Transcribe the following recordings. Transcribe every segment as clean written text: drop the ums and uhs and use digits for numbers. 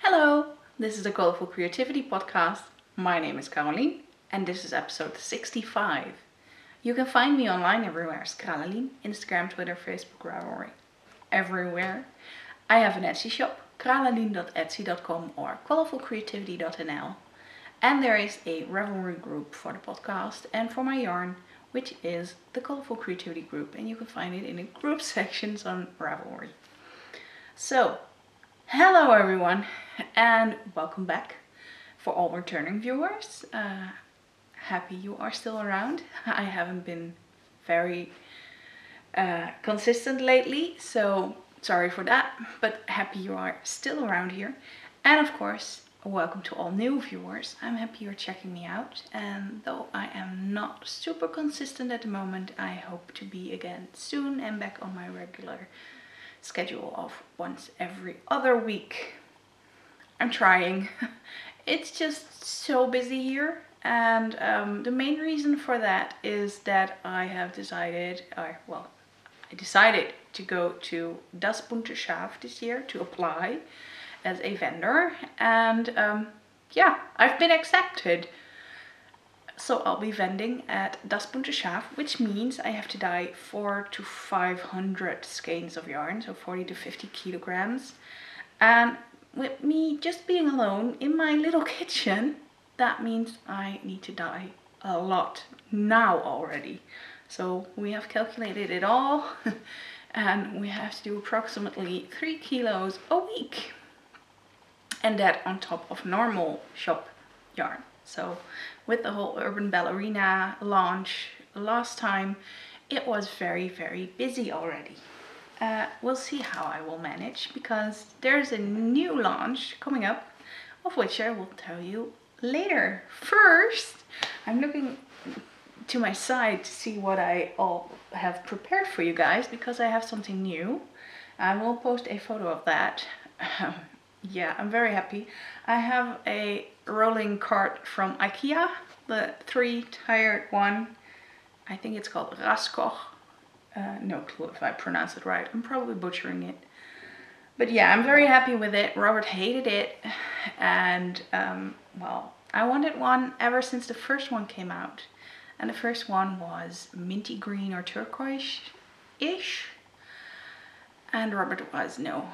Hello, this is the Colourful Creativity podcast. My name is Carolien and this is episode 65. You can find me online everywhere as Carolien, Instagram, Twitter, Facebook, Ravelry, everywhere. I have an Etsy shop, carolien.etsy.com or colourfulcreativity.nl. And there is a Ravelry group for the podcast and for my yarn, which is the Colourful Creativity group, and you can find it in the group sections on Ravelry. So, hello everyone and welcome back. For all returning viewers, happy you are still around. I haven't been very consistent lately, so sorry for that, but happy you are still around here. And of course, welcome to all new viewers. I'm happy you're checking me out, and though I am not super consistent at the moment, I hope to be again soon and back on my regular schedule of once every other week. I'm trying. It's just so busy here, and the main reason for that is that I have decided, I decided to go to Das Bunte Schaf this year to apply as a vendor, and yeah, I've been accepted. So I'll be vending at Das Bunte Schaf, which means I have to dye 400 to 500 skeins of yarn, so 40 to 50 kilograms. And with me just being alone in my little kitchen, that means I need to dye a lot now already. So we have calculated it all and we have to do approximately 3 kilos a week. And that on top of normal shop yarn. So with the whole Urban Ballerina launch last time, it was very, very busy already. We'll see how I will manage, because there's a new launch coming up, of which I will tell you later. First, I'm looking to my side to see what I all have prepared for you guys, because I have something new. I will post a photo of that. Yeah, I'm very happy. I have a rolling cart from IKEA, the 3-tiered one. I think it's called Raskoch. No clue if I pronounce it right. I'm probably butchering it. But yeah, I'm very happy with it. Robert hated it. And well, I wanted one ever since the first one came out. And the first one was minty green or turquoise-ish. And Robert was no.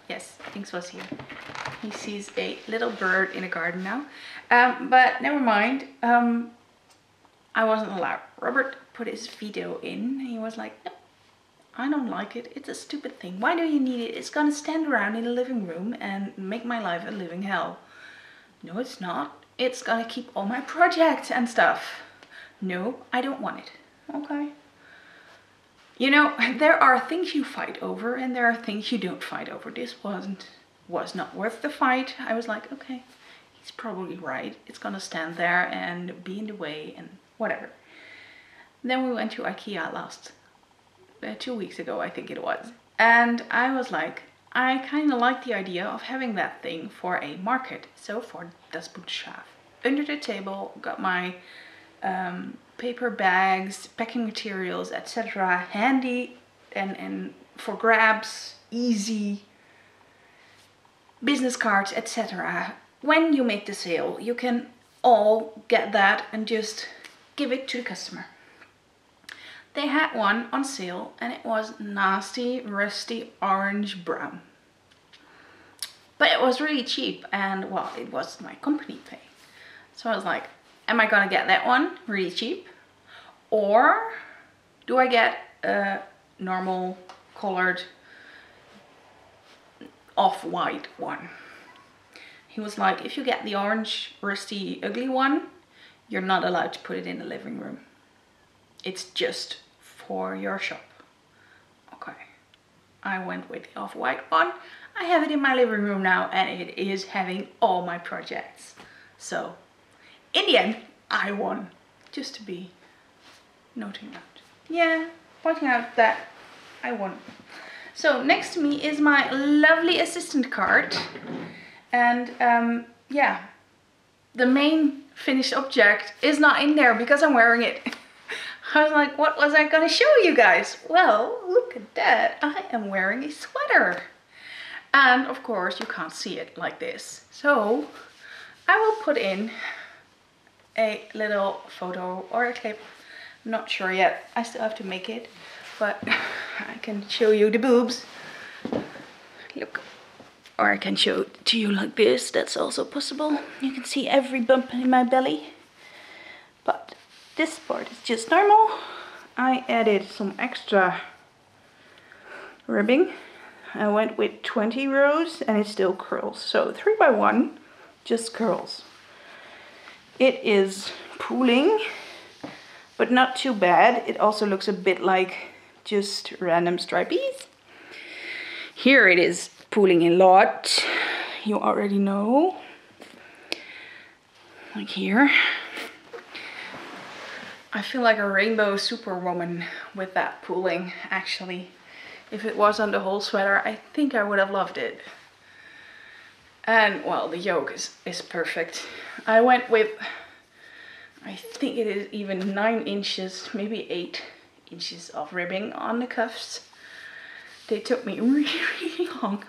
Yes, Things was here. He sees a little bird in the garden now. But never mind. I wasn't allowed. Robert put his veto in. He was like, no, I don't like it. It's a stupid thing. Why do you need it? It's gonna stand around in the living room and make my life a living hell. No, it's not. It's gonna keep all my projects and stuff. No, I don't want it. Okay. You know, there are things you fight over and there are things you don't fight over. This was not worth the fight. I was like, okay, he's probably right. It's gonna stand there and be in the way and whatever. Then we went to IKEA 2 weeks ago, I think it was. And I was like, I kind of like the idea of having that thing for a market. So for Das Bunte Schaf. Under the table, got my paper bags, packing materials, etc. handy and for grabs, easy, business cards, etc. When you make the sale, you can all get that and just give it to the customer. They had one on sale and it was nasty, rusty, orange brown. But it was really cheap and well, it was my company pay. So I was like, am I gonna get that one really cheap? Or do I get a normal colored off-white one? He was like, if you get the orange, rusty, ugly one, you're not allowed to put it in the living room. It's just for your shop. Okay. I went with the off-white one. I have it in my living room now and it is having all my projects. So in the end, I won. Just to be noting that. Yeah, pointing out that I won. So next to me is my lovely assistant card. And yeah, the main finished object is not in there because I'm wearing it. I was like, what was I gonna show you guys? Well, look at that. I am wearing a sweater. And of course you can't see it like this. So I will put in a little photo or a clip. I'm not sure yet. I still have to make it, but I can show you the boobs. Look. Or I can show it to you like this. That's also possible. You can see every bump in my belly. But this part is just normal. I added some extra ribbing. I went with 20 rows and it still curls. So 3 by 1 just curls. It is pooling, but not too bad. It also looks a bit like just random stripies. Here it is pooling a lot. You already know. Like here. I feel like a rainbow superwoman with that pooling, actually. If it was on the whole sweater, I think I would have loved it. And well, the yoke is perfect. I went with, I think it is even 9 inches, maybe 8 inches of ribbing on the cuffs. They took me really, really long.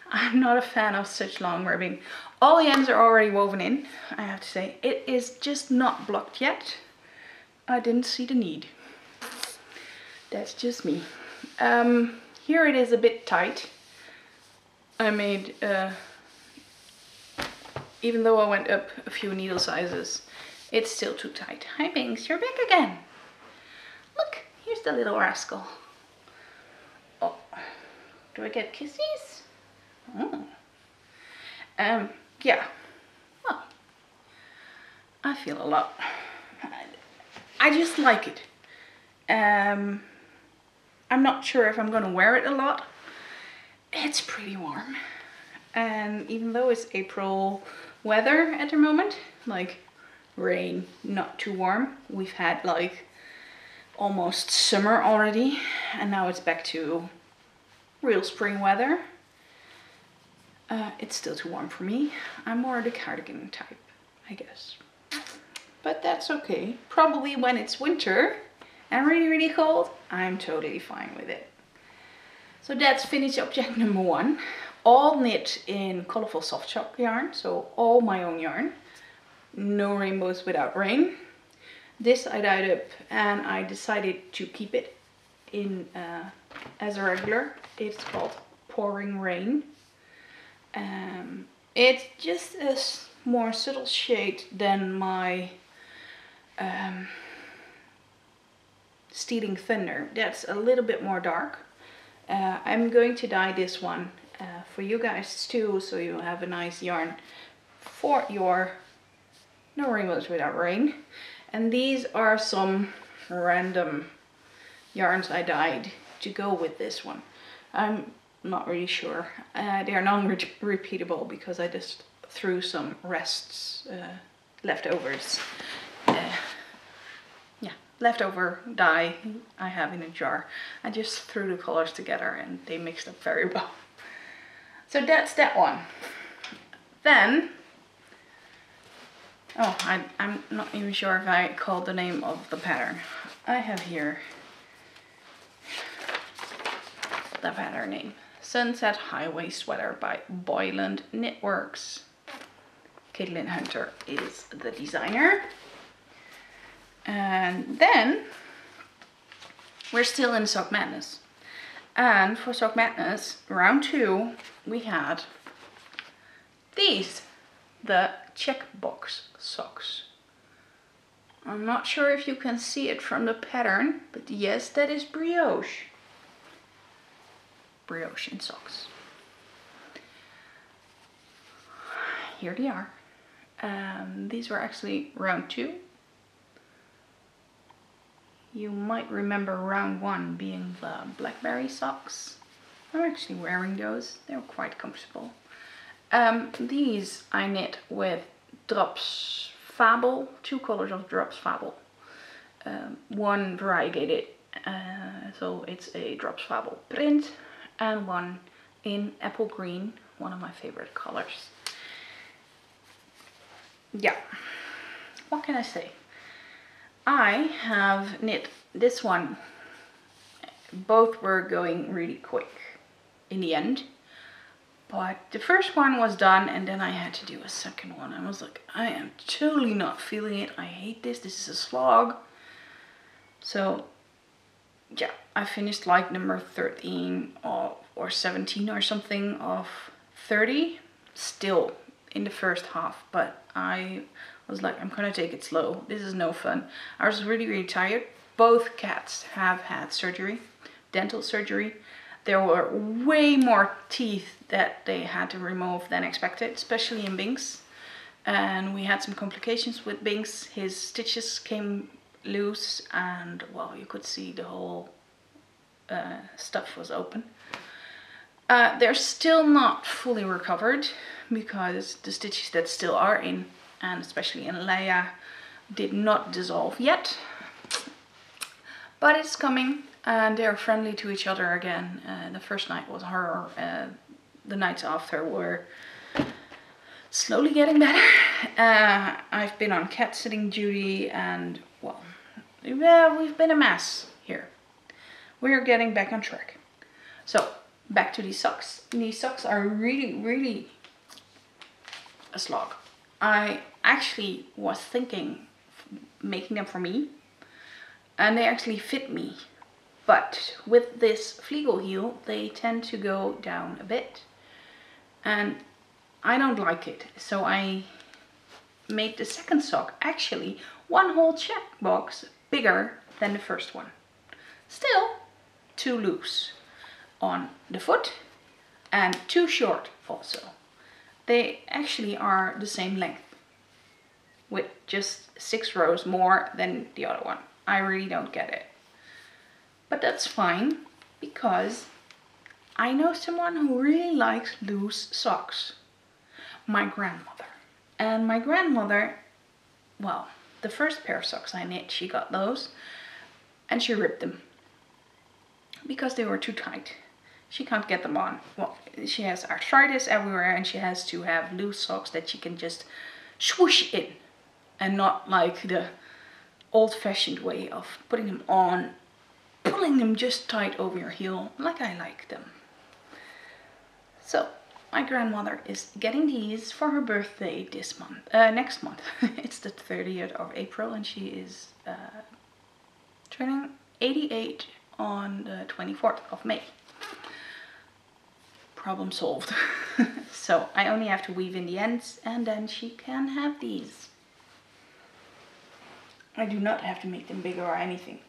I'm not a fan of such long ribbing. All the ends are already woven in, I have to say. It is just not blocked yet. I didn't see the need. That's just me. Here it is a bit tight. I made, even though I went up a few needle sizes, it's still too tight. Hi Binks, you're back again. Look, here's the little rascal. Oh, do I get kisses? Oh. Yeah, well, I feel a lot. I just like it. I'm not sure if I'm gonna wear it a lot. It's pretty warm. And even though it's April weather at the moment, like rain, not too warm. We've had like almost summer already, and now it's back to real spring weather. It's still too warm for me. I'm more the cardigan type, I guess. But that's okay. Probably when it's winter and really, really cold, I'm totally fine with it. So that's finished object number 1. All knit in Colourful soft chalk yarn, so all my own yarn. No rainbows without rain. This I dyed up and I decided to keep it in as a regular. It's called Pouring Rain. It's just a more subtle shade than my Stealing Thunder. That's a little bit more dark. I'm going to dye this one for you guys too, so you have a nice yarn for your No Rainbows Without Rain. And these are some random yarns I dyed to go with this one. I'm not really sure. They are non-repeatable because I just threw some rests, leftovers. Yeah, leftover dye I have in a jar. I just threw the colors together and they mixed up very well. So that's that one. Then, oh, I'm not even sure if I called the name of the pattern. I have here the pattern name. Sunset Highway Sweater by Boyland Knitworks. Caitlin Hunter is the designer. And then we're still in Sock Madness. And for Sock Madness, round 2, we had these, the checkbox socks. I'm not sure if you can see it from the pattern, but yes, that is brioche. Brioche in socks. Here they are. These were actually round 2. You might remember round 1 being the blackberry socks. I'm actually wearing those. They're quite comfortable. These I knit with Drops Fable, 2 colors of Drops Fable. One variegated, so it's a Drops Fable print, and one in apple green, one of my favorite colors. Yeah, what can I say? I have knit this one. Both were going really quick in the end. But the first one was done and then I had to do a second one. I was like, I am totally not feeling it. I hate this. This is a slog. So yeah, I finished like number 13 or 17 or something of 30. Still in the first half. But I was like, I'm gonna take it slow. This is no fun. I was really tired. Both cats have had surgery, dental surgery. There were way more teeth that they had to remove than expected, especially in Binks. And we had some complications with Binks. His stitches came loose and, well, you could see the whole stuff was open. They're still not fully recovered because the stitches that still are in, and especially in Leia, did not dissolve yet. But it's coming. And they're friendly to each other again. The first night was horror. The nights after were slowly getting better. I've been on cat sitting duty and, well, we've been a mess here. We're getting back on track. So, back to these socks. These socks are really a slog. I actually was thinking making them for me. And they actually fit me. But with this Fliegel heel, they tend to go down a bit. And I don't like it. So I made the second sock actually one whole checkbox bigger than the first one. Still too loose on the foot and too short also. They actually are the same length with just 6 rows more than the other one. I really don't get it. But that's fine, because I know someone who really likes loose socks. My grandmother. And my grandmother, well, the first pair of socks I knit, she got those. And she ripped them. Because they were too tight. She can't get them on. Well, she has arthritis everywhere and she has to have loose socks that she can just swoosh in. And not like the old-fashioned way of putting them on, pulling them just tight over your heel, like I like them. So, my grandmother is getting these for her birthday this month, next month. It's the 30th of April and she is turning 88 on the 24th of May. Problem solved. So, I only have to weave in the ends and then she can have these. I do not have to make them bigger or anything.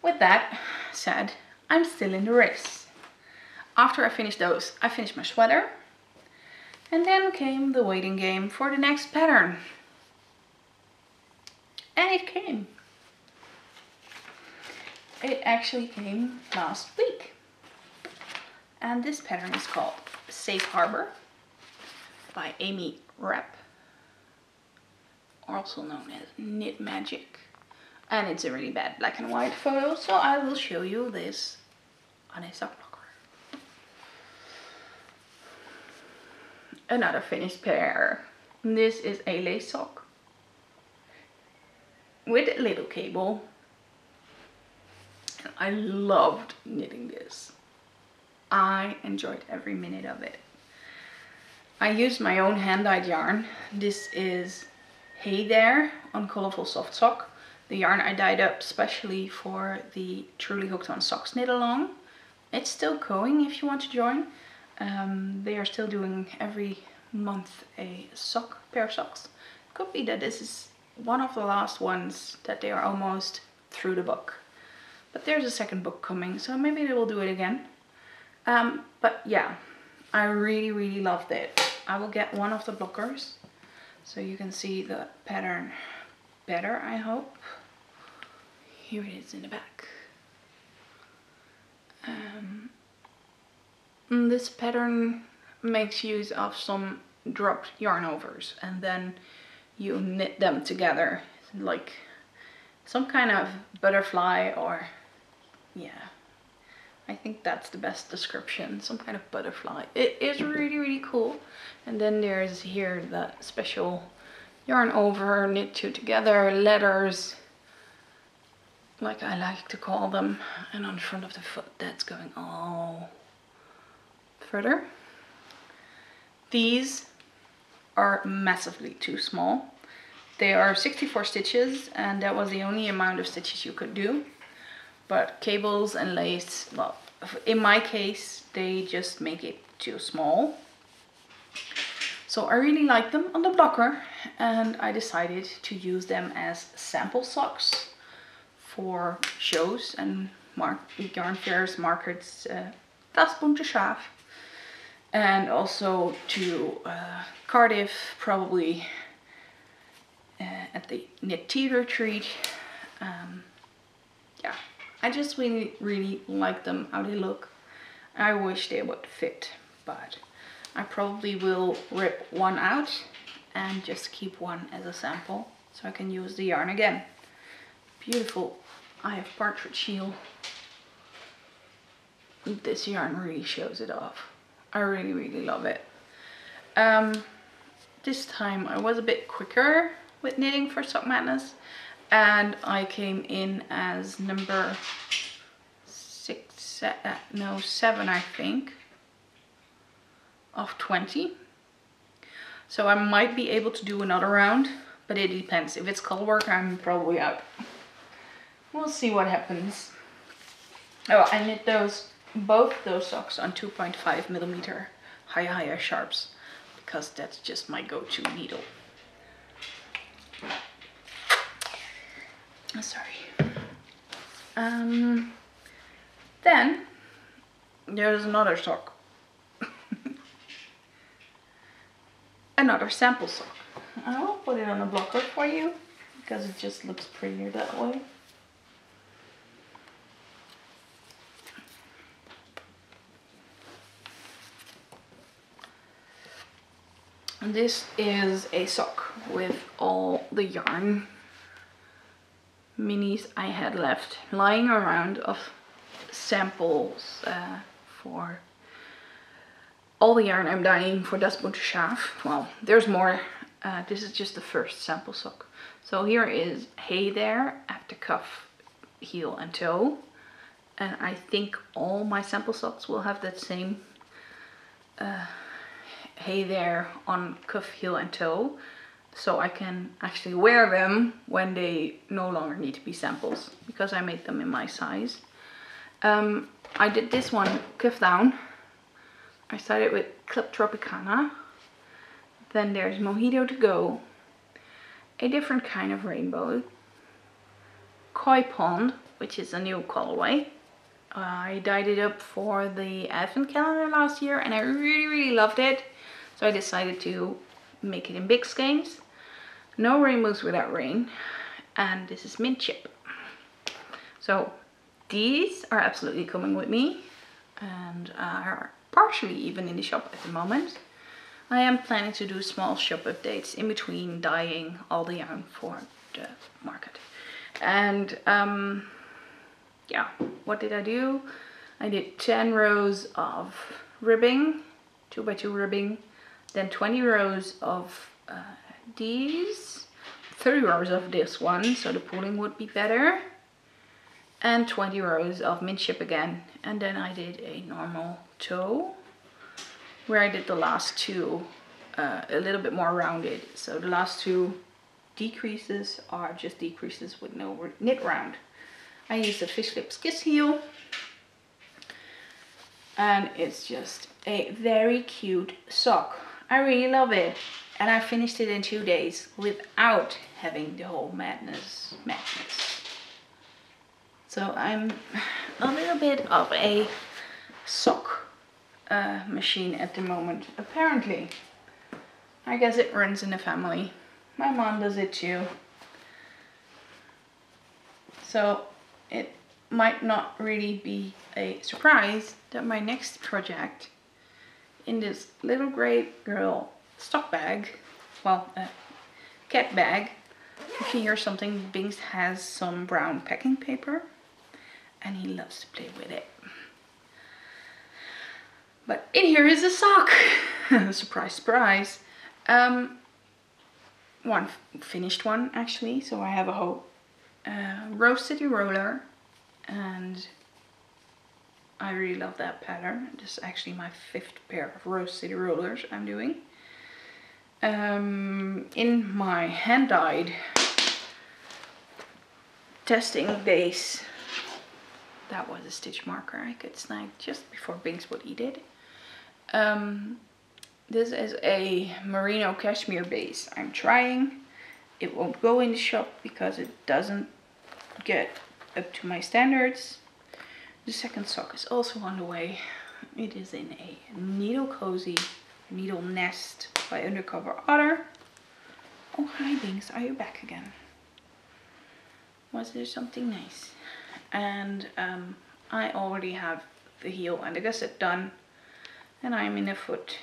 With that said, I'm still in the race. After I finished those, I finished my sweater. And then came the waiting game for the next pattern. And it came. It actually came last week. And this pattern is called Safe Harbor by Amy Rapp, also known as Knit Magic. And it's a really bad black and white photo, so I will show you this on a sock blocker. Another finished pair. This is a lace sock with a little cable. And I loved knitting this. I enjoyed every minute of it. I used my own hand-dyed yarn. This is Hey There on Colourful Soft Sock. The yarn I dyed up specially for the Truly Hooked on Socks knit along. It's still going if you want to join. They are still doing every month a pair of socks. Could be that this is one of the last ones that they are almost through the book. But there's a second book coming, so maybe they will do it again. But yeah, I really loved it. I will get one of the blockers so you can see the pattern better, I hope. Here it is in the back. This pattern makes use of some dropped yarn overs and then you knit them together like some kind of butterfly, or yeah, I think that's the best description, some kind of butterfly. It is really cool. And then there's here the special yarn over, knit two together, letters, like I like to call them. And on the front of the foot, that's going all further. These are massively too small. They are 64 stitches and that was the only amount of stitches you could do. But cables and lace, well, in my case, they just make it too small. So I really like them on the blocker and I decided to use them as sample socks for shows and yarn fairs, markets, das bunte Schaf. And also to Cardiff, probably at the Knit Tea Retreat. Yeah, I just really like them, how they look. I wish they would fit, but I probably will rip one out and just keep one as a sample so I can use the yarn again. Beautiful. I have partridge heel. This yarn really shows it off. I really love it. This time I was a bit quicker with knitting for Sock Madness and I came in as number 7 I think of 20. So I might be able to do another round, but it depends. If it's color work, I'm probably out. We'll see what happens. Oh, I knit both those socks on 2.5mm high sharps because that's just my go-to needle. Sorry. Then there's another sock. Another sample sock. I'll put it on a blocker for you because it just looks prettier that way. And this is a sock with all the yarn minis I had left lying around of samples for all the yarn I'm dyeing for Das bunte Schaf. Well, there's more. This is just the first sample sock. So here is Hey There at the cuff, heel and toe. And I think all my sample socks will have that same Hey There on cuff, heel and toe. So I can actually wear them when they no longer need to be samples because I made them in my size. I did this one cuff down. I started with Club Tropicana. Then there's Mojito to Go. A different kind of rainbow. Koi Pond, which is a new colorway. I dyed it up for the advent calendar last year and I really loved it. So I decided to make it in big skeins. No rainbows without rain. And this is Mint Chip. So these are absolutely coming with me and are partially even in the shop at the moment. I am planning to do small shop updates in between dyeing all the yarn for the market. And yeah, what did I do? I did 10 rows of ribbing, 2x2 ribbing, then 20 rows of these, 30 rows of this one, so the pooling would be better, and 20 rows of Mint Chip again. And then I did a normal toe, where I did the last two a little bit more rounded. So the last two decreases are just decreases with no knit round. I used a Fish Lips Kiss heel. And it's just a very cute sock. I really love it. And I finished it in 2 days without having the whole madness. So I'm a little bit of a sock machine at the moment, apparently. I guess it runs in the family. My mom does it too. So it might not really be a surprise that my next project in this little grey girl stock bag, well, cat bag. If you hear something, Binks has some brown packing paper and he loves to play with it. But in here is a sock. Surprise, surprise. One finished one actually. So I have a whole Rose City roller and I really love that pattern. This is actually my 5th pair of Rose City rollers I'm doing. In my hand-dyed testing base, that was a stitch marker I could snag just before Binks would eat it. This is a merino cashmere base I'm trying. It won't go in the shop because it doesn't get up to my standards. The second sock is also on the way. It is in a Needle Cozy Needle Nest by Undercover Otter. Oh, hi Binks, are you back again? Was there something nice? And I already have the heel and the gusset done, and I'm in the foot.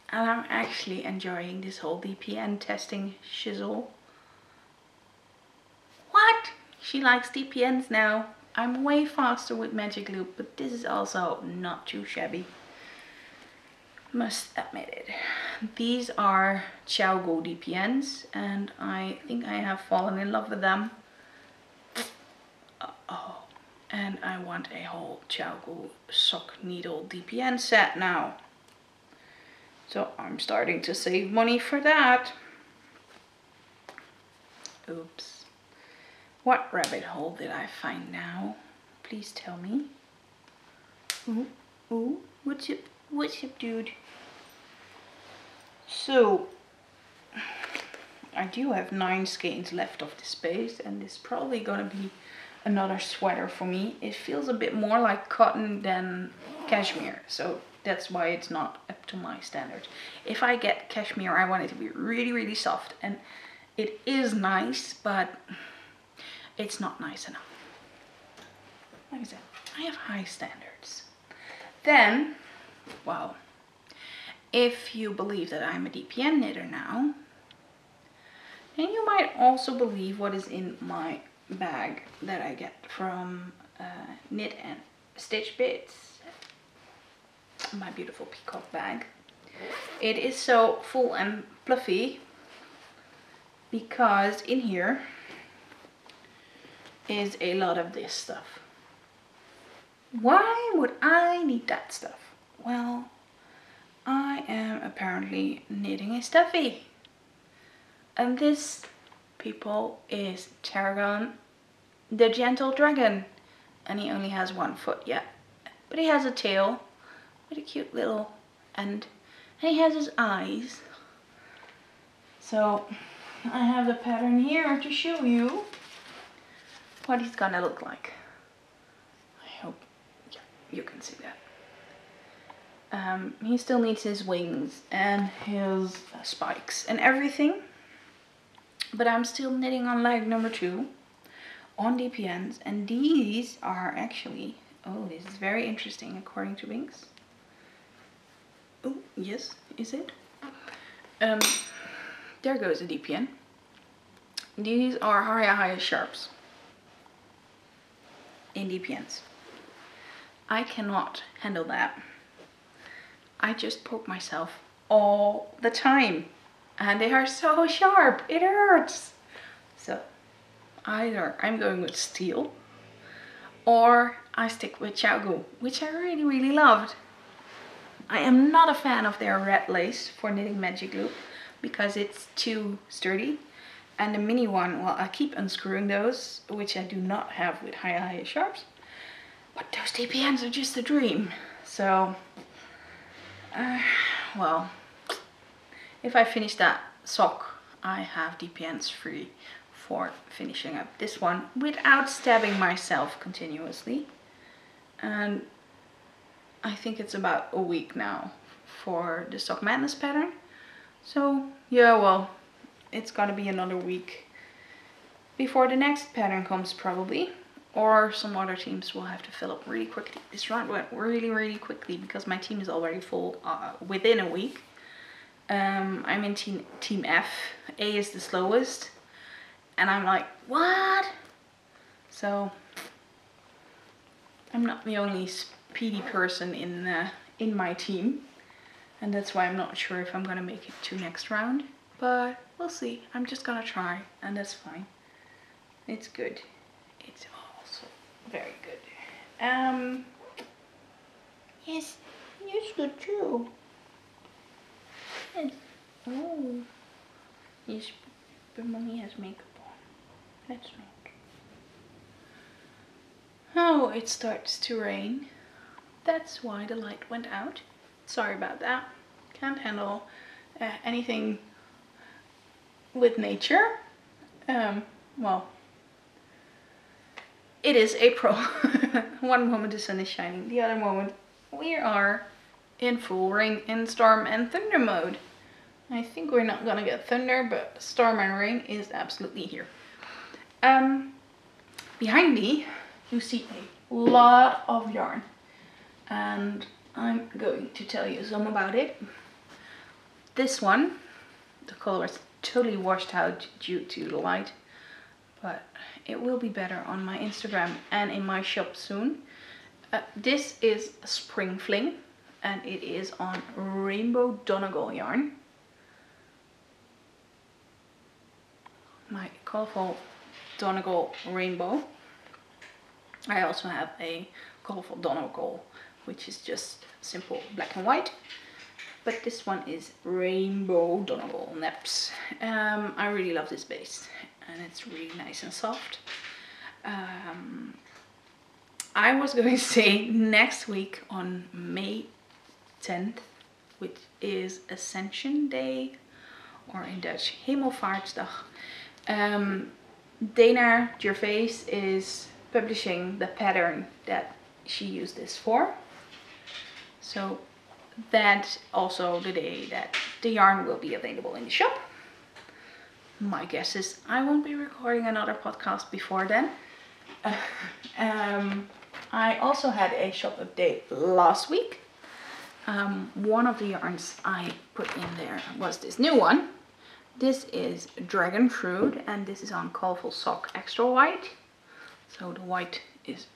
And I'm actually enjoying this whole DPN testing shizzle. What? She likes DPNs now. I'm way faster with Magic Loop, but this is also not too shabby. Must admit it. These are XoXo DPNs, and I think I have fallen in love with them. Uh-oh. And I want a whole XoXo sock needle DPN set now. So I'm starting to save money for that. Oops. What rabbit hole did I find now? Please tell me. Ooh, what's up, dude? So, I do have 9 skeins left of this base, and it's probably gonna be another sweater for me. It feels a bit more like cotton than cashmere, so that's why it's not up to my standards. If I get cashmere, I want it to be really, really soft, and it is nice, but it's not nice enough. Like I said, I have high standards. Then, well, if you believe that I'm a DPN knitter now, then you might also believe what is in my bag that I get from Knit and Stitch Bits, my beautiful peacock bag. It is so full and fluffy because in here is a lot of this stuff. Why would I need that stuff? Well, I am apparently knitting a stuffy. And this, people, is Tarragon, the gentle dragon. And he only has 1 foot yet. But he has a tail with a cute little end. And he has his eyes. So I have the pattern here to show you what he's gonna look like. I hope you can see that. He still needs his wings and his spikes and everything. But I'm still knitting on leg number 2 on DPNs, and these are actually, oh, this is very interesting according to Binks. Oh, yes, is it? There goes a DPN. These are higher sharps in DPNs. I cannot handle that. I just poke myself all the time. And they are so sharp, it hurts. So either I'm going with steel or I stick with XoXo, which I really, really loved. I am not a fan of their red lace for knitting Magic Loop because it's too sturdy. And the mini one, well, I keep unscrewing those, which I do not have with higher sharps. But those DPNs are just a dream. So, well, if I finish that sock, I have DPNs free for finishing up this one without stabbing myself continuously. And I think it's about a week now for the Sock Madness pattern. So yeah, well, it's gonna be another week before the next pattern comes probably. Or some other teams will have to fill up really quickly. This run went really, really quickly because my team is already full within a week. I'm in team F. A is the slowest. And I'm like, what? So I'm not the only speedy person in my team. And that's why I'm not sure if I'm gonna make it to next round. But we'll see. I'm just gonna try, and that's fine. It's good. It's also very good. good too. Yes. Oh. Yes, but mommy has makeup on. Let's not. Oh, it starts to rain. That's why the light went out. Sorry about that. Can't handle anything with nature. Well, it is April. One moment the sun is shining, the other moment we are in full rain and storm and thunder mode. I think we're not gonna get thunder, but storm and rain is absolutely here. Behind me you see a lot of yarn, and I'm going to tell you some about it. This one, the color is totally washed out due to the light, but it will be better on my Instagram and in my shop soon. This is Spring Fling, and it is on Rainbow Donegal yarn. My Colourful Donegal Rainbow. I also have a Colourful Donegal, which is just simple black and white. But this one is Rainbow Donegal Neps. I really love this base, and it's really nice and soft. I was going to say next week on May 10th, which is Ascension Day, or in Dutch Hemelvaartsdag. Dana Gervais is publishing the pattern that she used this for. So that's also the day that the yarn will be available in the shop. My guess is I won't be recording another podcast before then. I also had a shop update last week. One of the yarns I put in there was this new one. This is Dragon Fruit, and this is on Colourful Sock Extra White. So the white is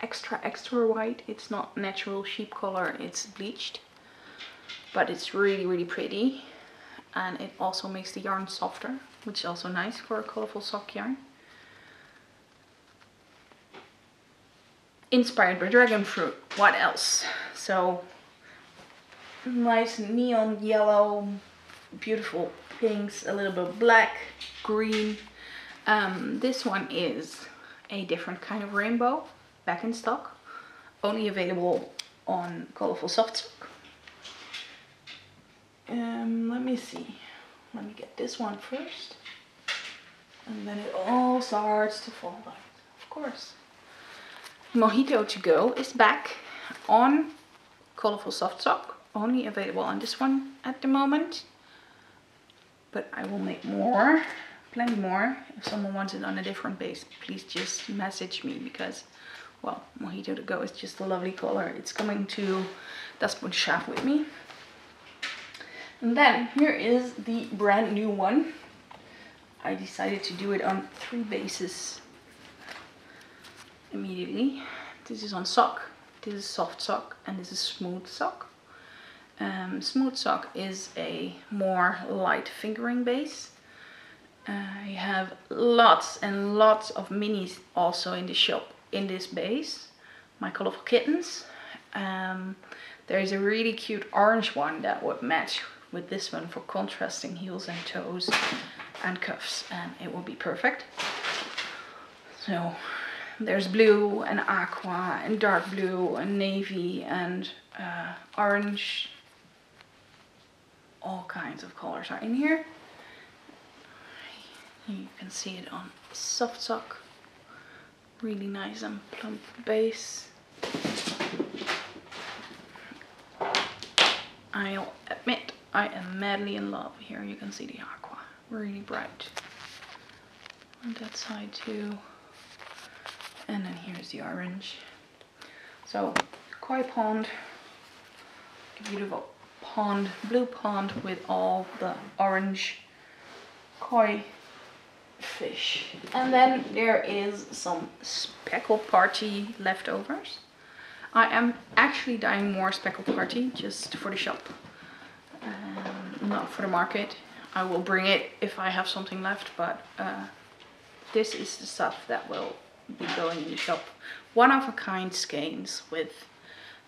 extra white. It's not natural sheep color, it's bleached. But it's really pretty. And it also makes the yarn softer, which is also nice for a colourful sock yarn. Inspired by Dragon Fruit. What else? So nice neon yellow, beautiful pinks, a little bit of black, green. This one is a different kind of rainbow, back in stock, only available on Colourful Soft Sock. Let me see. Let me get this one first, and then it all starts to fall out. Of course. Mojito to Go is back on Colourful Soft Sock, only available on this one at the moment. But I will make more, plenty more. If someone wants it on a different base, please just message me, because, well, Mojito to Go is just a lovely color. It's coming to Das Boodschap with me. And then here is the brand new one. I decided to do it on 3 bases immediately. This is on sock, this is soft sock, and this is smooth sock. Smooth sock is a more light fingering base. I have lots and lots of minis also in the shop in this base. My Colourful Kittens. There is a really cute orange one that would match with this one for contrasting heels and toes and cuffs, and it will be perfect. So there's blue and aqua and dark blue and navy and orange. All kinds of colors are in here. You can see it on soft sock. Really nice and plump base. I'll admit I am madly in love. Here you can see the aqua, really bright. On that side too. And then here's the orange. So, koi pond, a beautiful pond, blue pond with all the orange koi fish. And then there is some Speckle Party leftovers. I am actually dyeing more Speckle Party just for the shop, not for the market. I will bring it if I have something left, but this is the stuff that will be going in the shop. One of a kind skeins with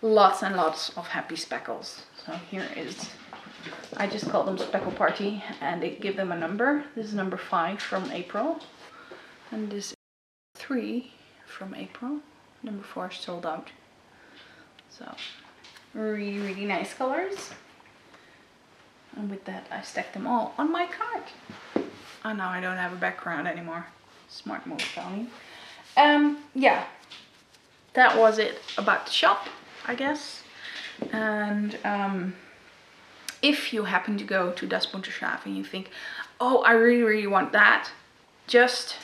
lots and lots of happy speckles. So here is, I just call them Speckle Party, and they give them a number. This is number 5 from April, and this is 3 from April. Number 4 is sold out. So really, really nice colors. And with that, I stacked them all on my card. Oh, now I don't have a background anymore. Smart move, Carolien. Yeah, that was it about the shop, I guess. And if you happen to go to Das Bunte Schaaf and you think, oh, I really, really want that, just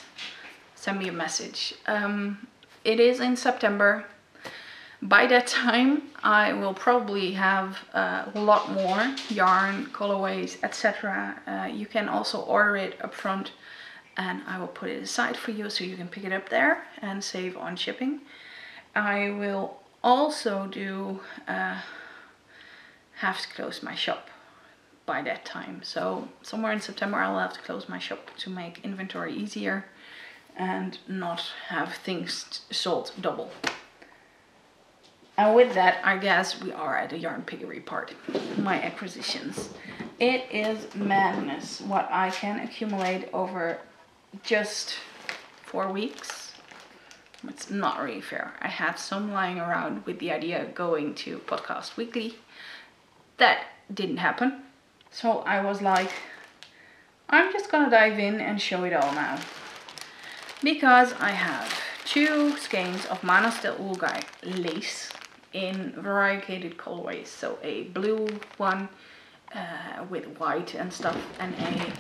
send me a message. It is in September. By that time, I will probably have a lot more yarn, colorways, etc. You can also order it up front, and I will put it aside for you so you can pick it up there and save on shipping. I will also have to close my shop by that time. So somewhere in September I'll have to close my shop to make inventory easier and not have things sold double. And with that, I guess we are at the yarn piggery part. My acquisitions. It is madness what I can accumulate over just 4 weeks. It's not really fair. I had some lying around with the idea of going to Podcast Weekly. That didn't happen. So I was like, I'm just gonna dive in and show it all now. Because I have 2 skeins of Manos del Uruguay lace in variegated colorways. So a blue one with white and stuff, and a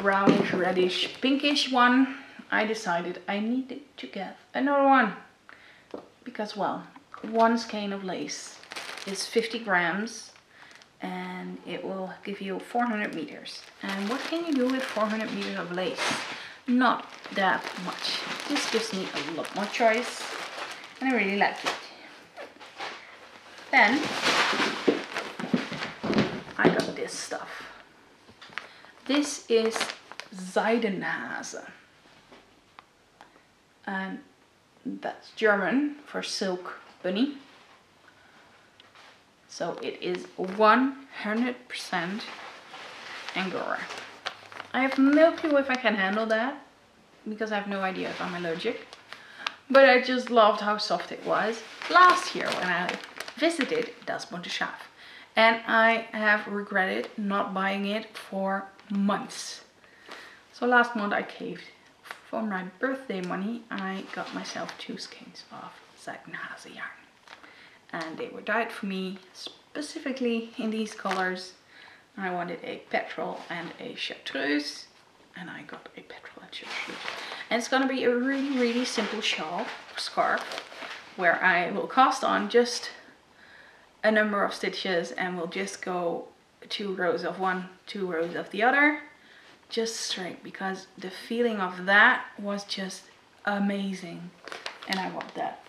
brownish, reddish, pinkish one. I decided I needed to get another one. Because, well, 1 skein of lace is 50 grams. And it will give you 400 meters. And what can you do with 400 meters of lace? Not that much. This gives me a lot more choice, and I really like it. Then I got this stuff. This is Seidenhase, and that's German for silk bunny. So it is 100% Angora. I have no clue if I can handle that, because I have no idea if I'm allergic. But I just loved how soft it was last year when I visited Das Bunte Schaaf. And I have regretted not buying it for months. So last month I caved. For my birthday money, I got myself 2 skeins of Seidenhase yarn. And they were dyed for me specifically in these colors. I wanted a petrol and a chartreuse, and I got a petrol and chartreuse. And it's gonna be a really, really simple scarf, where I will cast on just a number of stitches and will just go 2 rows of one, 2 rows of the other, just straight, because the feeling of that was just amazing, and I want that.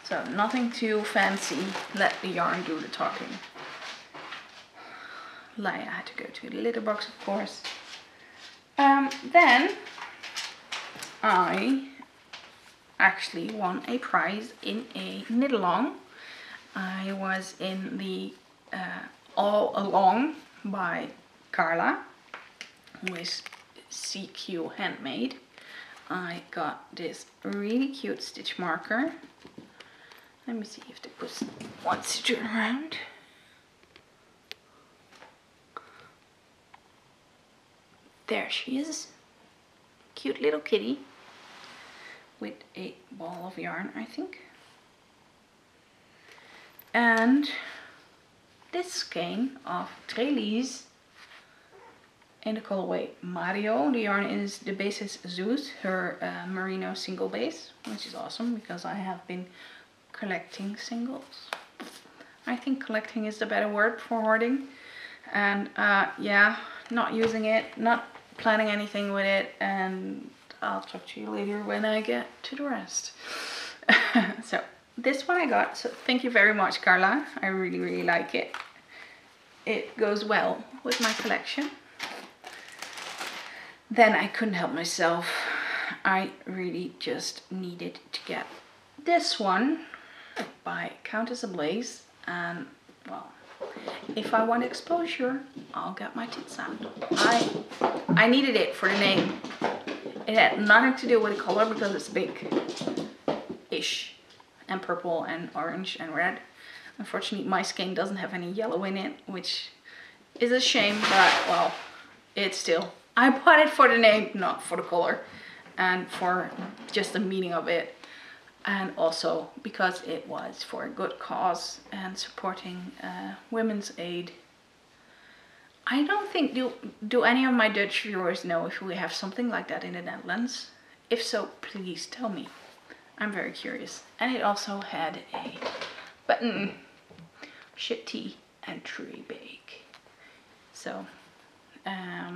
So nothing too fancy, let the yarn do the talking. I had to go to the litter box, of course. Then I actually won a prize in a knit along. I was in the All Along by Carla, who is CQ Handmade. I got this really cute stitch marker. Let me see if the puss wants to turn around. There she is. Cute little kitty with a ball of yarn, I think. And this skein of trellis in the colorway Mario. The yarn is, the base is Zeus, her merino single base, which is awesome because I have been collecting singles. I think collecting is the better word for hoarding. And yeah, not using it, not planning anything with it, and I'll talk to you later when I get to the rest. So this one I got, so thank you very much, Carla. I really, really like it. It goes well with my collection. Then I couldn't help myself. I really just needed to get this one. by Countess Ablaze, and well, if I want exposure, I'll get my tits out. I needed it for the name. It had nothing to do with the color because it's big-ish and purple and orange and red. Unfortunately, my skin doesn't have any yellow in it, which is a shame, but well, it's still, I bought it for the name, not for the color, and for just the meaning of it, and also because it was for a good cause and supporting women's aid. I don't think, do any of my Dutch viewers know if we have something like that in the Netherlands? If so, please tell me. I'm very curious. And it also had a button, shit tea and tree bake. So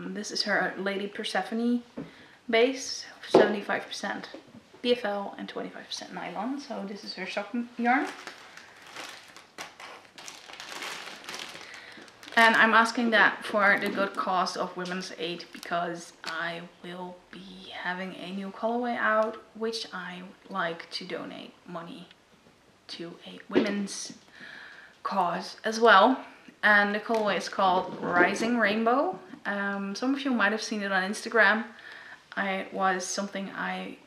this is her Lady Persephone base, 75% BFL and 25% nylon. So this is her sock yarn. And I'm asking that for the good cause of women's aid because I will be having a new colorway out, which I would like to donate money to a women's cause as well. And the colorway is called Rising Rainbow. Some of you might have seen it on Instagram. It was something I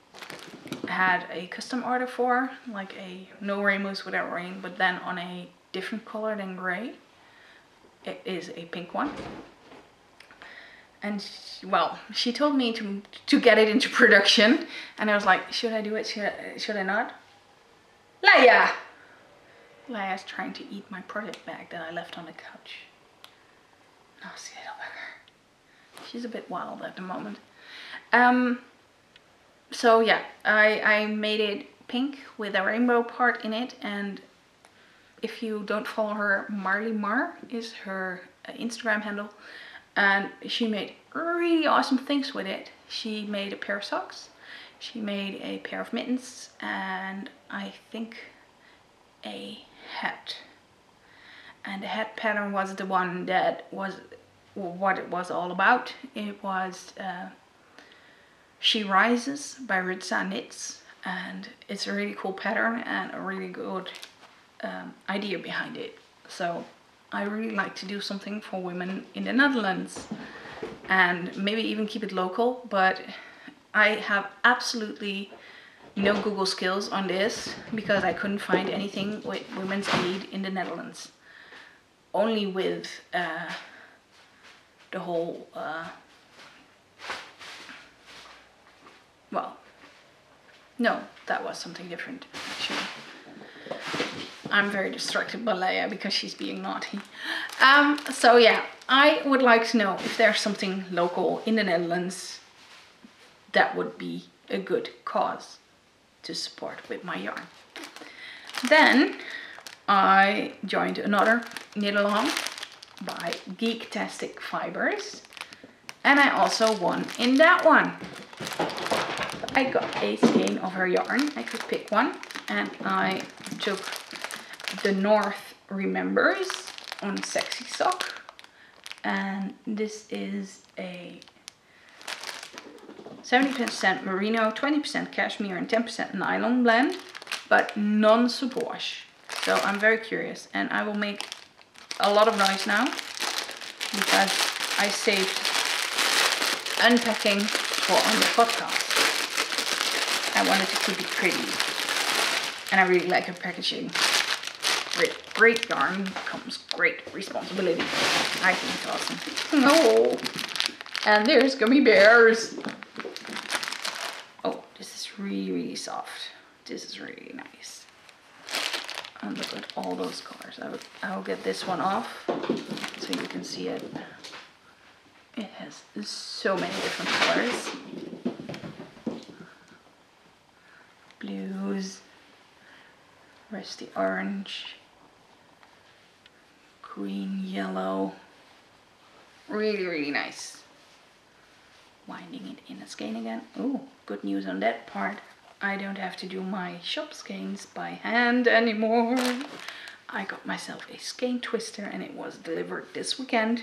had a custom order for, like a no rainbows without rain, but then on a different color than gray. It is a pink one. And she told me to get it into production, and I was like, should I do it? Should I not? Leia! Leia's trying to eat my project bag that I left on the couch. Nasty little bugger. She's a bit wild at the moment. So yeah, I made it pink with a rainbow part in it, and if you don't follow her, Marley Mar is her Instagram handle, and she made really awesome things with it. She made a pair of socks, she made a pair of mittens, and I think a hat. And the hat pattern was the one that was what it was all about. It was She Rises by Ritza Knits, and it's a really cool pattern and a really good idea behind it. So I really like to do something for women in the Netherlands and maybe even keep it local, but I have absolutely no Google skills on this because I couldn't find anything with women's aid in the Netherlands. Only with the whole well, no, that was something different actually. I'm very distracted by Leia because she's being naughty. So yeah, I would like to know if there's something local in the Netherlands that would be a good cause to support with my yarn. Then I joined another knit along by Geektastic Fibers, and I also won in that one. I got a skein of her yarn. I could pick one, and I took the North Remembers on Sexy Sock, and this is a 70% merino, 20% cashmere and 10% nylon blend, but non-superwash. So I'm very curious, and I will make a lot of noise now because I saved unpacking for on the podcast. I wanted to keep it pretty, and I really like her packaging. With great yarn comes great responsibility. I think it's awesome. Oh, and there's gummy bears. Oh, this is really, really soft. This is really nice. And look at all those colors. I will get this one off so you can see it. It has so many different colors. Blues, rusty orange, green, yellow. Really, really nice. Winding it in a skein again. Oh, good news on that part. I don't have to do my shop skeins by hand anymore. I got myself a skein twister and it was delivered this weekend.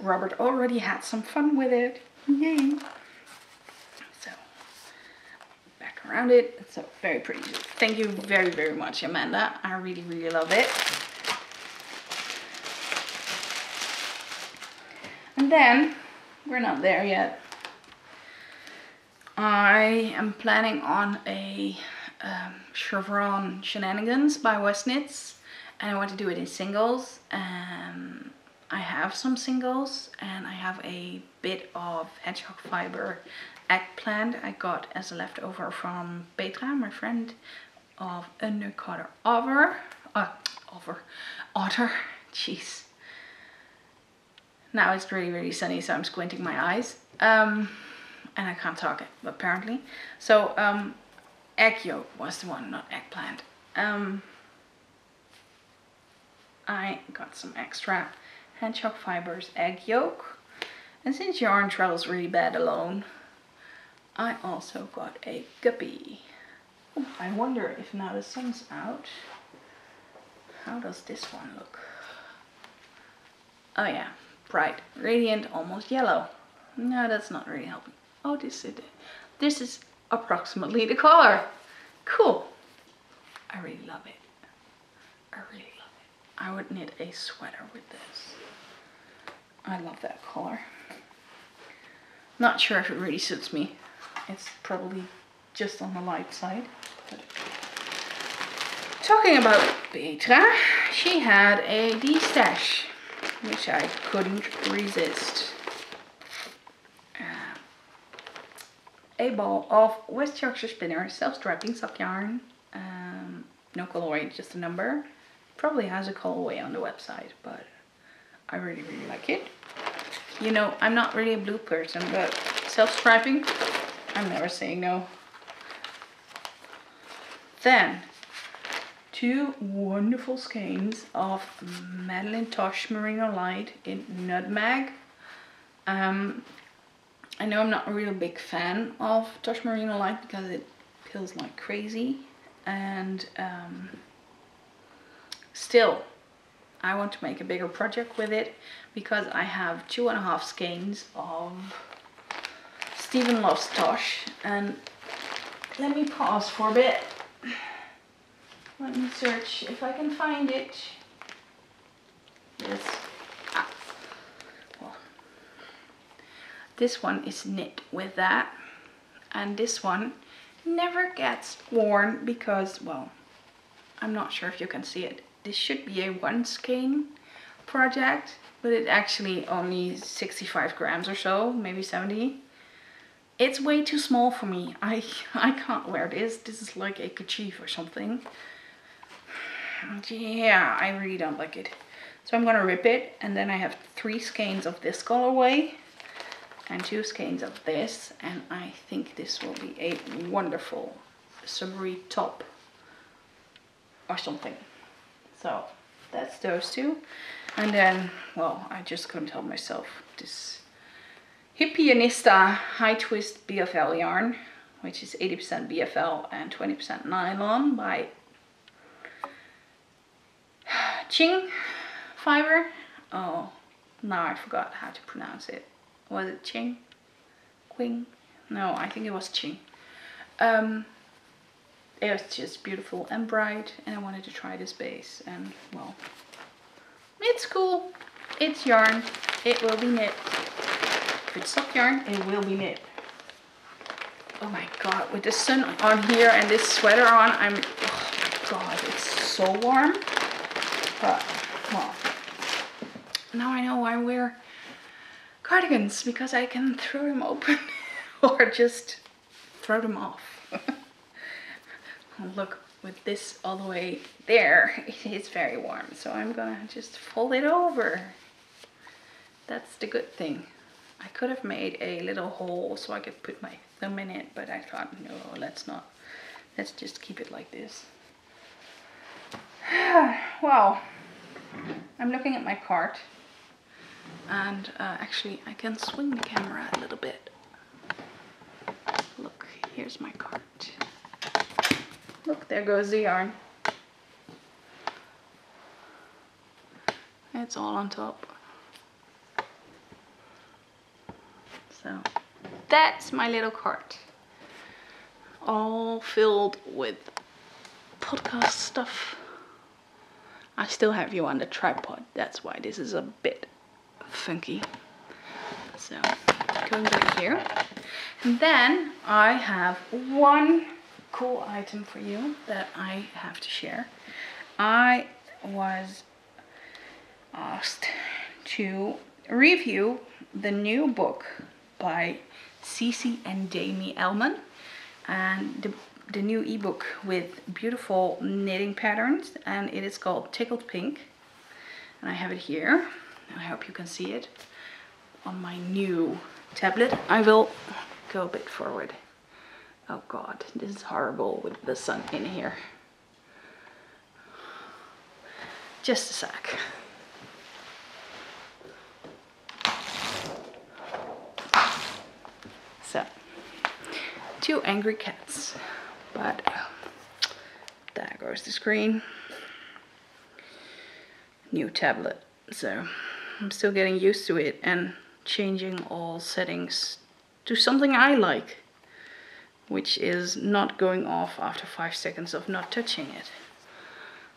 Robert already had some fun with it. Yay! So, back around it. It's so very pretty. Thank you very, very much, Amanda. I really, really love it. And then, we're not there yet. I am planning on a chevron shenanigans by West Knits, and I want to do it in singles. And I have some singles, and I have a bit of hedgehog fiber eggplant I got as a leftover from Petra, my friend of Undercutter Otter. Jeez. Now it's really, really sunny, so I'm squinting my eyes. And I can't talk apparently. So egg yolk was the one, not eggplant. I got some extra hedgehog fibers egg yolk. And since yarn travels really bad alone, I also got a guppy. Oh, I wonder if now the sun's out, how does this one look? Oh yeah, bright, radiant, almost yellow. No, that's not really helping. Oh, this is approximately the color. Cool. I really love it. I really love it. I would knit a sweater with this. I love that color. Not sure if it really suits me. It's probably just on the light side. But talking about Petra, she had a D-stash, which I couldn't resist. A ball of West Yorkshire Spinner self-striping sock yarn. No colorway, just a number. Probably has a colorway on the website, but I really, really like it. You know, I'm not really a blue person, but self-striping, I'm never saying no. Then, 2 wonderful skeins of Madeline Tosh Merino Light in Nutmeg. I know I'm not a real big fan of Tosh Merino Light because it peels like crazy, and still I want to make a bigger project with it because I have 2.5 skeins of Stephen Loves Tosh. And let me pause for a bit. Let me search if I can find it. Yes. Well, this one is knit with that, and this one never gets worn because, well, I'm not sure if you can see it. This should be a 1 skein project, but it actually only 65 grams or so, maybe 70. It's way too small for me. I can't wear this. This is like a kerchief or something. Yeah, I really don't like it. So I'm gonna rip it, and then I have 3 skeins of this colorway and 2 skeins of this, and I think this will be a wonderful summery top or something. So that's those 2. And then, well, I just couldn't help myself. This Hippionista high twist BFL yarn, which is 80% BFL and 20% nylon by Ching Fiber. Oh, now I forgot how to pronounce it. Was it Ching? Quing? No, I think it was Ching. It was just beautiful and bright, and I wanted to try this base, and well, it's cool. It's yarn. It will be knit. If it's sock yarn, it will be knit. Oh my god, with the sun on here and this sweater on, oh my god, it's so warm. But, well, now I know I wear cardigans because I can throw them open or just throw them off. Look, with this all the way there, it's very warm, so I'm gonna just fold it over. That's the good thing. I could have made a little hole so I could put my thumb in it, but I thought, no, let's not. Let's just keep it like this. Wow, I'm looking at my cart, and actually I can swing the camera a little bit. Look, here's my cart. Look, there goes the yarn. It's all on top. So that's my little cart. all filled with podcast stuff. I still have you on the tripod, that's why this is a bit funky. So, going back here. And then I have one cool item for you that I have to share. I was asked to review the new book by Cece and Jamie Ellman, and the new ebook with beautiful knitting patterns, and it is called Tickled Pink. And I have it here. I hope you can see it on my new tablet. I will go a bit forward. Oh god, this is horrible with the sun in here. Just a sec. So, 2 angry cats, but there goes the screen. New tablet, so I'm still getting used to it and changing all settings to something I like, which is not going off after 5 seconds of not touching it.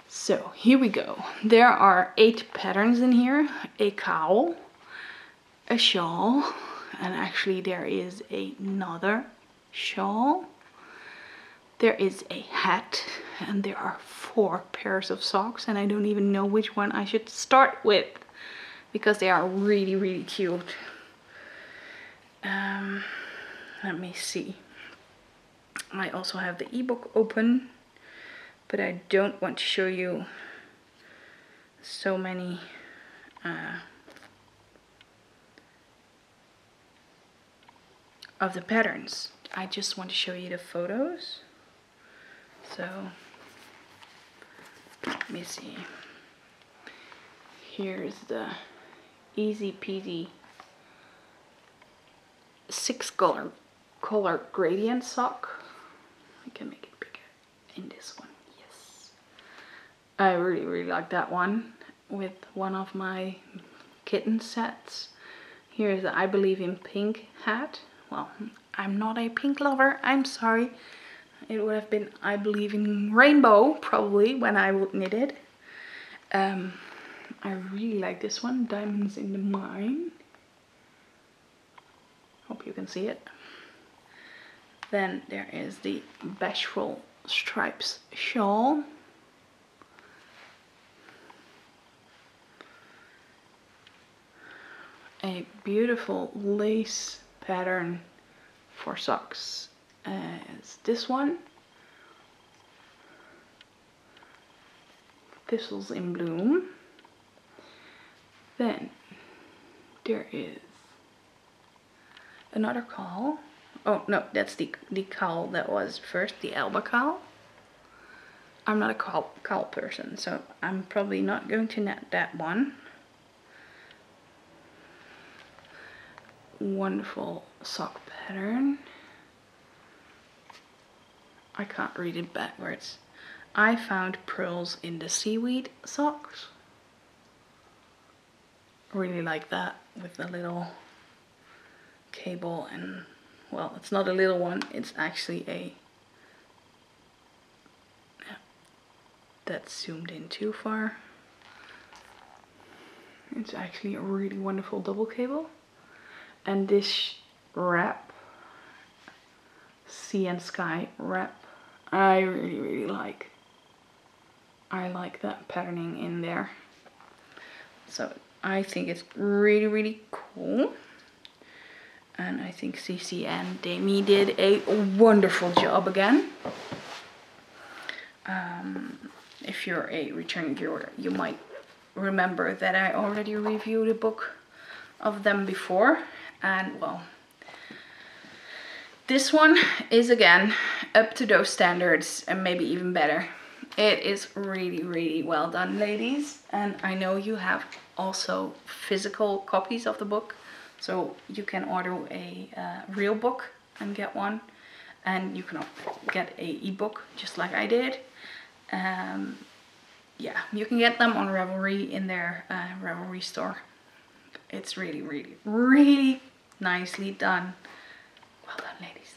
So here we go. There are 8 patterns in here: a cowl, a shawl, and actually there is another shawl. There is a hat, and there are 4 pairs of socks, and I don't even know which one I should start with because they are really, really cute. Let me see. I also have the ebook open, but I don't want to show you so many of the patterns. I just want to show you the photos. So let me see. Here's the easy peasy 6 color gradient sock. I can make it bigger in this one. Yes, I really like that one with one of my kitten sets. Here's the I Believe in Pink hat. Well, I'm not a pink lover, I'm sorry. It would have been I Believe in Rainbow probably when I would knit it. I really like this one, Diamonds in the Mine. Hope you can see it. Then there is the Bashful Stripes shawl. A beautiful lace pattern for socks as this one. Thistles in Bloom. Then there is another cowl. Oh no, that's the cowl that was first, the Alba cowl. I'm not a cowl person, so I'm probably not going to knit that one. Wonderful sock pattern. I can't read it backwards. I found pearls in the seaweed socks. Really like that with the little cable, and well, it's not a little one, it's actually a, yeah, that's zoomed in too far. It's actually a really wonderful double cable. And this wrap, Sea and Sky wrap, I really like. I like that patterning in there. So I think it's really cool. And I think Cece and Demi did a wonderful job again. If you're a returning viewer, you might remember that I already reviewed a book of them before. And well, this one is again up to those standards and maybe even better. It is really well done, ladies. And I know you have also physical copies of the book, so you can order a real book and get one, and you can get a ebook just like I did. Yeah, you can get them on Ravelry in their Ravelry store. It's really nicely done. Well done, ladies.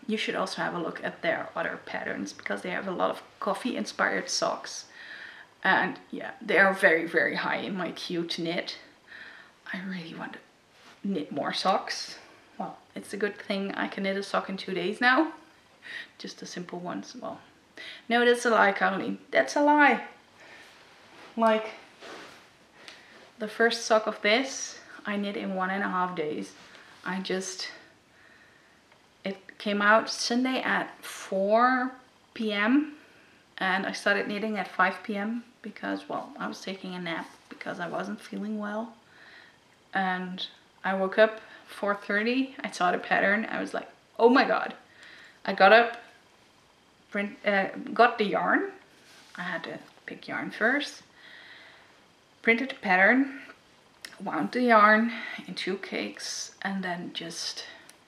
you should also have a look at their other patterns, because they have a lot of coffee inspired socks. And yeah, they are very, very high in my queue to knit. I really want to knit more socks. Well, it's a good thing I can knit a sock in 2 days now. Just the simple ones. Well, no, that's a lie, Carolien. That's a lie. Like, the first sock of this, I knit in 1.5 days. It came out Sunday at 4 p.m. and I started knitting at 5 p.m. because, well, I was taking a nap because I wasn't feeling well. And I woke up 4:30, I saw the pattern, I was like, oh my god. I got up, got the yarn. I had to pick yarn first. Printed the pattern, wound the yarn in 2 cakes, and then just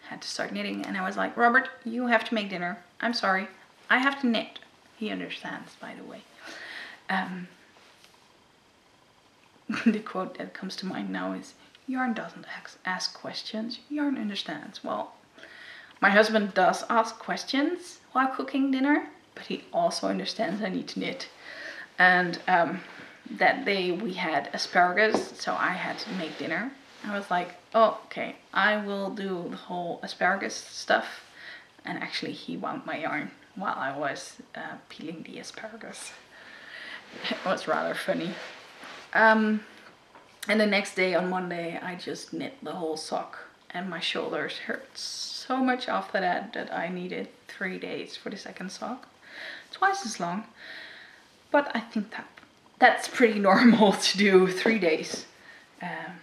had to start knitting. And I was like, Robert, you have to make dinner. I'm sorry, I have to knit. He understands, by the way. The quote that comes to mind now is, yarn doesn't ask questions, yarn understands. Well, my husband does ask questions while cooking dinner, but he also understands I need to knit. And that day we had asparagus, so I had to make dinner. I was like, oh, okay, I will do the whole asparagus stuff. And actually he wound my yarn while I was peeling the asparagus. It was rather funny. And the next day, on Monday, I just knit the whole sock, and my shoulders hurt so much after that I needed 3 days for the second sock. Twice as long. But I think that's pretty normal to do 3 days.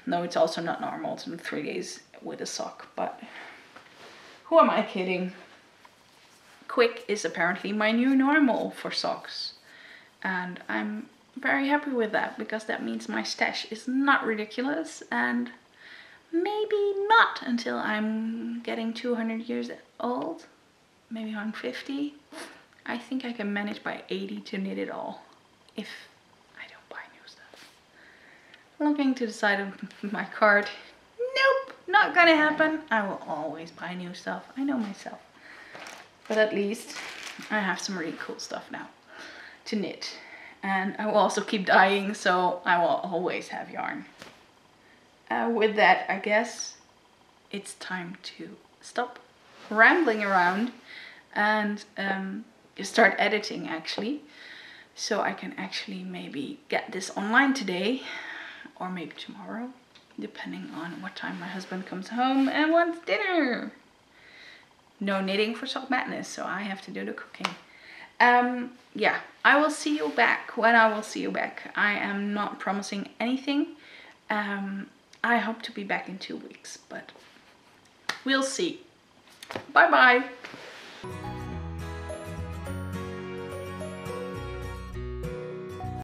No, it's also not normal to do 3 days with a sock, but who am I kidding? Quick is apparently my new normal for socks. And I'm very happy with that, because that means my stash is not ridiculous, and maybe not until I'm getting 200 years old, maybe 150. I think I can manage by 80 to knit it all, if I don't buy new stuff. Looking to the side of my cart, nope, not gonna happen. I will always buy new stuff, I know myself. But at least I have some really cool stuff now to knit. And I will also keep dyeing, so I will always have yarn. With that, I guess it's time to stop rambling around and start editing, actually. So I can actually maybe get this online today, or maybe tomorrow, depending on what time my husband comes home and wants dinner. No knitting for Sock Madness, so I have to do the cooking. Yeah, I will see you back when I will see you back. I am not promising anything. I hope to be back in 2 weeks, but we'll see. Bye bye.